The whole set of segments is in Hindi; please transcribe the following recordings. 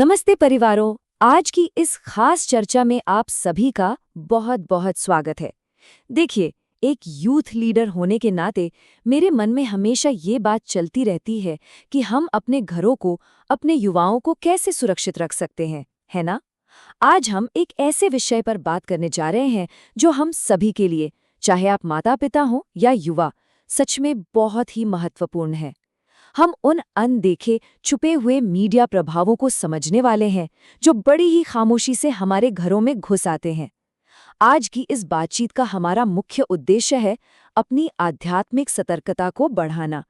नमस्ते परिवारों। आज की इस खास चर्चा में आप सभी का बहुत बहुत स्वागत है। देखिए, एक यूथ लीडर होने के नाते मेरे मन में हमेशा ये बात चलती रहती है कि हम अपने घरों को, अपने युवाओं को कैसे सुरक्षित रख सकते हैं, है ना? आज हम एक ऐसे विषय पर बात करने जा रहे हैं जो हम सभी के लिए, चाहे आप माता-पिता हो या युवा, सच में बहुत ही महत्वपूर्ण है। हम उन अनदेखे छुपे हुए मीडिया प्रभावों को समझने वाले हैं जो बड़ी ही खामोशी से हमारे घरों में घुस आते हैं। आज की इस बातचीत का हमारा मुख्य उद्देश्य है अपनी आध्यात्मिक सतर्कता को बढ़ाना।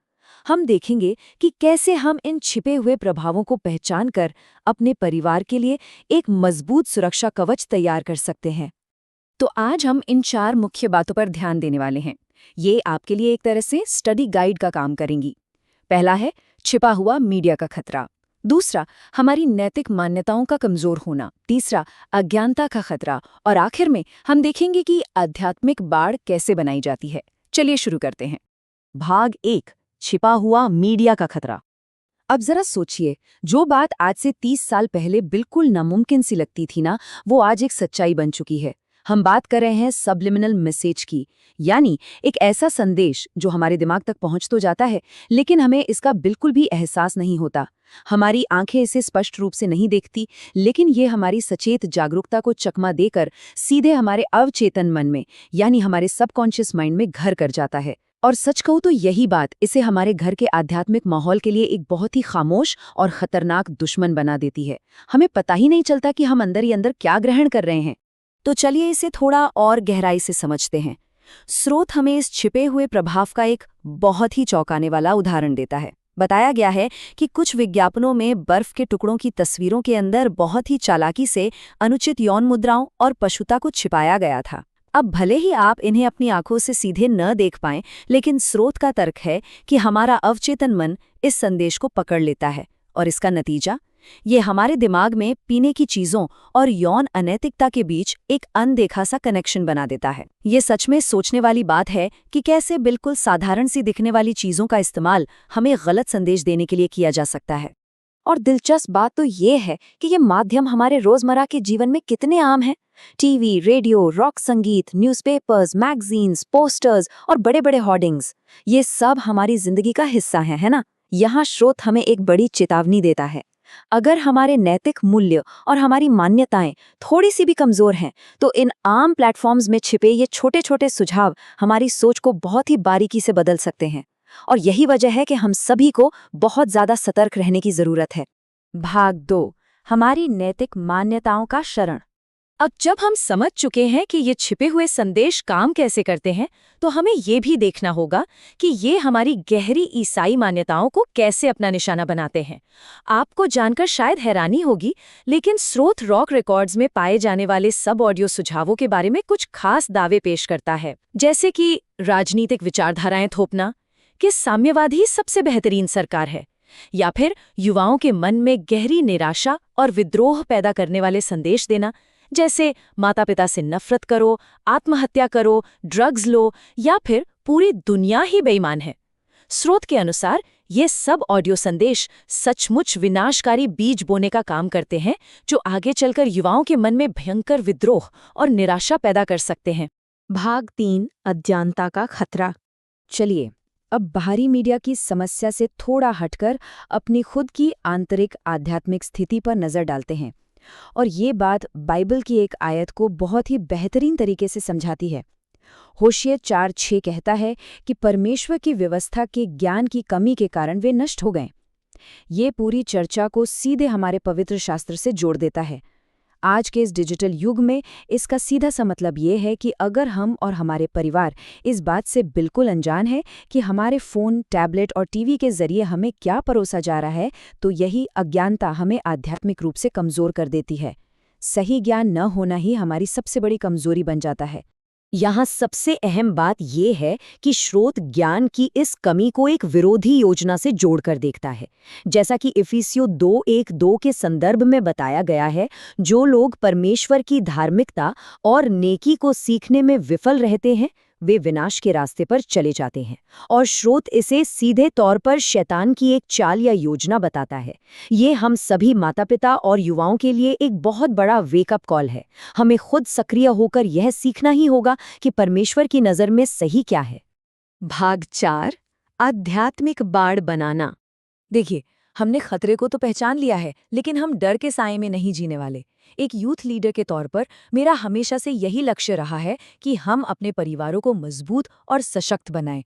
हम देखेंगे कि कैसे हम इन छिपे हुए प्रभावों को पहचान कर अपने परिवार के लिए एक मजबूत सुरक्षा कवच तैयार कर सकते हैं। तो आज हम इन 4 मुख्य बातों पर ध्यान देने वाले हैं। ये आपके लिए एक तरह से स्टडी गाइड का काम करेंगी। पहला है छिपा हुआ मीडिया का खतरा। दूसरा, हमारी नैतिक मान्यताओं का कमजोर होना। तीसरा, अज्ञानता का खतरा। और आखिर में हम देखेंगे कि आध्यात्मिक बाड़ कैसे बनाई जाती है। चलिए शुरू करते हैं। भाग 1, छिपा हुआ मीडिया का खतरा। अब जरा सोचिए, जो बात आज से 30 साल पहले बिल्कुल नामुमकिन सी लगती थी ना, वो आज एक सच्चाई बन चुकी है। हम बात कर रहे हैं सबलिमिनल मैसेज की, यानी एक ऐसा संदेश जो हमारे दिमाग तक पहुंच तो जाता है, लेकिन हमें इसका बिल्कुल भी एहसास नहीं होता। हमारी आंखें इसे स्पष्ट रूप से नहीं देखती, लेकिन ये हमारी सचेत जागरूकता को चकमा देकर सीधे हमारे अवचेतन मन में, यानी हमारे सबकॉन्शियस माइंड में घर कर जाता है। और सच कहूं तो यही बात इसे हमारे घर के आध्यात्मिक माहौल के लिए एक बहुत ही खामोश और खतरनाक दुश्मन बना देती है। हमें पता ही नहीं चलता कि हम अंदर ही अंदर क्या ग्रहण कर रहे हैं। तो चलिए इसे थोड़ा और गहराई से समझते हैं। स्रोत हमें इस छिपे हुए प्रभाव का एक बहुत ही चौंकाने वाला उदाहरण देता है। बताया गया है कि कुछ विज्ञापनों में बर्फ के टुकड़ों की तस्वीरों के अंदर बहुत ही चालाकी से अनुचित यौन मुद्राओं और पशुता को छिपाया गया था। अब भले ही आप इन्हें अपनी आंखों से सीधे न देख पाएं, लेकिन स्रोत का तर्क है कि हमारा अवचेतन मन इस संदेश को पकड़ लेता है, और इसका नतीजा ये हमारे दिमाग में पीने की चीजों और यौन अनैतिकता के बीच एक अनदेखा सा कनेक्शन बना देता है। ये सच में सोचने वाली बात है कि कैसे बिल्कुल साधारण सी दिखने वाली चीजों का इस्तेमाल हमें गलत संदेश देने के लिए किया जा सकता है। और दिलचस्प बात तो ये है कि ये माध्यम हमारे रोजमर्रा के जीवन में कितने आम हैं। टीवी, रेडियो, रॉक संगीत, न्यूज़पेपर्स, मैगजीन्स, पोस्टर्स और बड़े-बड़े होर्डिंग्स, ये सब हमारी जिंदगी का हिस्सा हैं, है ना? यहाँ स्रोत हमें एक बड़ी चेतावनी देता है। अगर हमारे नैतिक मूल्य और हमारी मान्यताएं थोड़ी सी भी कमजोर हैं, तो इन आम प्लेटफॉर्म्स में छिपे ये छोटे-छोटे सुझाव हमारी सोच को बहुत ही बारीकी से बदल सकते हैं। और यही वजह है कि हम सभी को बहुत ज्यादा सतर्क रहने की जरूरत है। भाग 2, हमारी नैतिक मान्यताओं का शरण। अब जब हम समझ चुके हैं कि ये छिपे हुए संदेश काम कैसे करते हैं, तो हमें ये भी देखना होगा कि ये हमारी गहरी ईसाई मान्यताओं को कैसे अपना निशाना बनाते हैं। आपको जानकर शायद हैरानी होगी, लेकिन स्रोत रॉक रिकॉर्ड्स में पाए जाने वाले सब ऑडियो सुझावों के बारे में कुछ खास दावे पेश करता है, जैसे कि राजनीतिक विचारधाराएं थोपना, कि साम्यवाद ही सबसे बेहतरीन सरकार है, या फिर युवाओं के मन में गहरी निराशा और विद्रोह पैदा करने वाले संदेश देना, जैसे माता पिता से नफरत करो, आत्महत्या करो, ड्रग्स लो, या फिर पूरी दुनिया ही बेईमान है। स्रोत के अनुसार ये सब ऑडियो संदेश सचमुच विनाशकारी बीज बोने का काम करते हैं, जो आगे चलकर युवाओं के मन में भयंकर विद्रोह और निराशा पैदा कर सकते हैं। भाग 3, अज्ञानता का खतरा। चलिए अब बाहरी मीडिया की समस्या से थोड़ा हटकर अपनी खुद की आंतरिक आध्यात्मिक स्थिति पर नजर डालते हैं। और ये बात बाइबल की एक आयत को बहुत ही बेहतरीन तरीके से समझाती है। होशिया 4:6 कहता है कि परमेश्वर की व्यवस्था के ज्ञान की कमी के कारण वे नष्ट हो गए। ये पूरी चर्चा को सीधे हमारे पवित्र शास्त्र से जोड़ देता है। आज के इस डिजिटल युग में इसका सीधा सा मतलब ये है कि अगर हम और हमारे परिवार इस बात से बिल्कुल अनजान है कि हमारे फ़ोन, टैबलेट और टीवी के जरिए हमें क्या परोसा जा रहा है, तो यही अज्ञानता हमें आध्यात्मिक रूप से कमज़ोर कर देती है। सही ज्ञान न होना ही हमारी सबसे बड़ी कमज़ोरी बन जाता है। यहाँ सबसे अहम बात यह है कि स्रोत ज्ञान की इस कमी को एक विरोधी योजना से जोड़कर देखता है। जैसा कि इफिसियों 2:1-2 के संदर्भ में बताया गया है, जो लोग परमेश्वर की धार्मिकता और नेकी को सीखने में विफल रहते हैं, वे विनाश के रास्ते पर चले जाते हैं। और स्रोत इसे सीधे तौर पर शैतान की एक चाल या योजना बताता है। ये हम सभी माता-पिता और युवाओं के लिए एक बहुत बड़ा वेकअप कॉल है। हमें खुद सक्रिय होकर यह सीखना ही होगा कि परमेश्वर की नज़र में सही क्या है। भाग 4 आध्यात्मिक बाड़ बनाना। देखिए, हमने खतरे को तो पहचान लिया है, लेकिन हम डर के साए में नहीं जीने वाले। एक यूथ लीडर के तौर पर मेरा हमेशा से यही लक्ष्य रहा है कि हम अपने परिवारों को मजबूत और सशक्त बनाएं।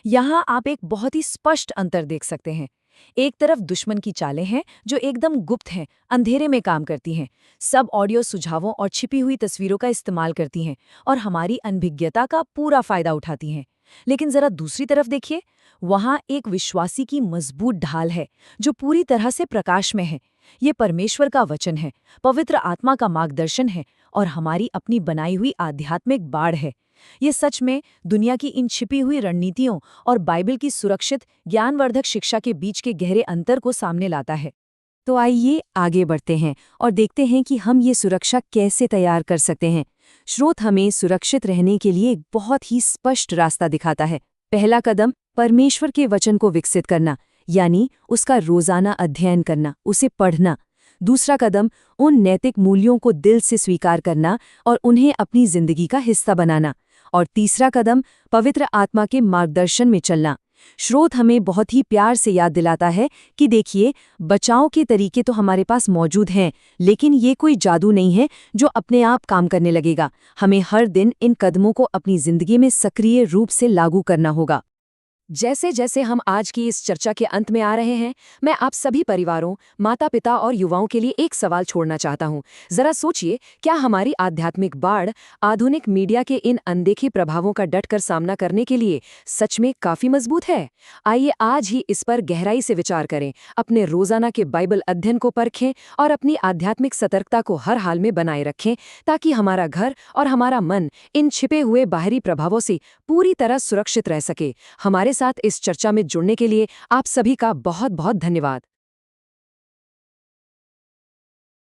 यहाँ आप एक बहुत ही स्पष्ट अंतर देख सकते हैं। एक तरफ दुश्मन की चालें हैं जो एकदम गुप्त हैं, अंधेरे में काम करती हैं, सब ऑडियो सुझावों और छिपी हुई तस्वीरों का इस्तेमाल करती हैं और हमारी अनभिज्ञता का पूरा फायदा उठाती हैं। लेकिन जरा दूसरी तरफ देखिए, वहां एक विश्वासी की मजबूत ढाल है जो पूरी तरह से प्रकाश में है। ये परमेश्वर का वचन है, पवित्र आत्मा का मार्गदर्शन है और हमारी अपनी बनाई हुई आध्यात्मिक बाढ़ है। ये सच में दुनिया की इन छिपी हुई रणनीतियों और बाइबल की सुरक्षित ज्ञानवर्धक शिक्षा के बीच के गहरे अंतर को सामने लाता है। तो आइए आगे बढ़ते हैं और देखते हैं कि हम ये सुरक्षा कैसे तैयार कर सकते हैं। स्रोत हमें सुरक्षित रहने के लिए एक बहुत ही स्पष्ट रास्ता दिखाता है। पहला कदम परमेश्वर के वचन को विकसित करना, यानी उसका रोजाना अध्ययन करना, उसे पढ़ना। दूसरा कदम उन नैतिक मूल्यों को दिल से स्वीकार करना और उन्हें अपनी जिंदगी का हिस्सा बनाना। और तीसरा कदम पवित्र आत्मा के मार्गदर्शन में चलना। स्रोत हमें बहुत ही प्यार से याद दिलाता है कि देखिए, बचाव के तरीके तो हमारे पास मौजूद हैं, लेकिन ये कोई जादू नहीं है जो अपने आप काम करने लगेगा। हमें हर दिन इन कदमों को अपनी जिंदगी में सक्रिय रूप से लागू करना होगा। जैसे जैसे हम आज की इस चर्चा के अंत में आ रहे हैं, मैं आप सभी परिवारों, माता-पिता और युवाओं के लिए एक सवाल छोड़ना चाहता हूं। जरा सोचिए, क्या हमारी आध्यात्मिक बाढ़ आधुनिक मीडिया के इन अनदेखे प्रभावों का डटकर सामना करने के लिए सच में काफी मजबूत है? आइए आज ही इस पर गहराई से विचार करें, अपने रोजाना के बाइबल अध्ययन को परखें और अपनी आध्यात्मिक सतर्कता को हर हाल में बनाए रखें, ताकि हमारा घर और हमारा मन इन छिपे हुए बाहरी प्रभावों से पूरी तरह सुरक्षित रह सके। हमारे साथ इस चर्चा में जुड़ने के लिए आप सभी का बहुत बहुत धन्यवाद।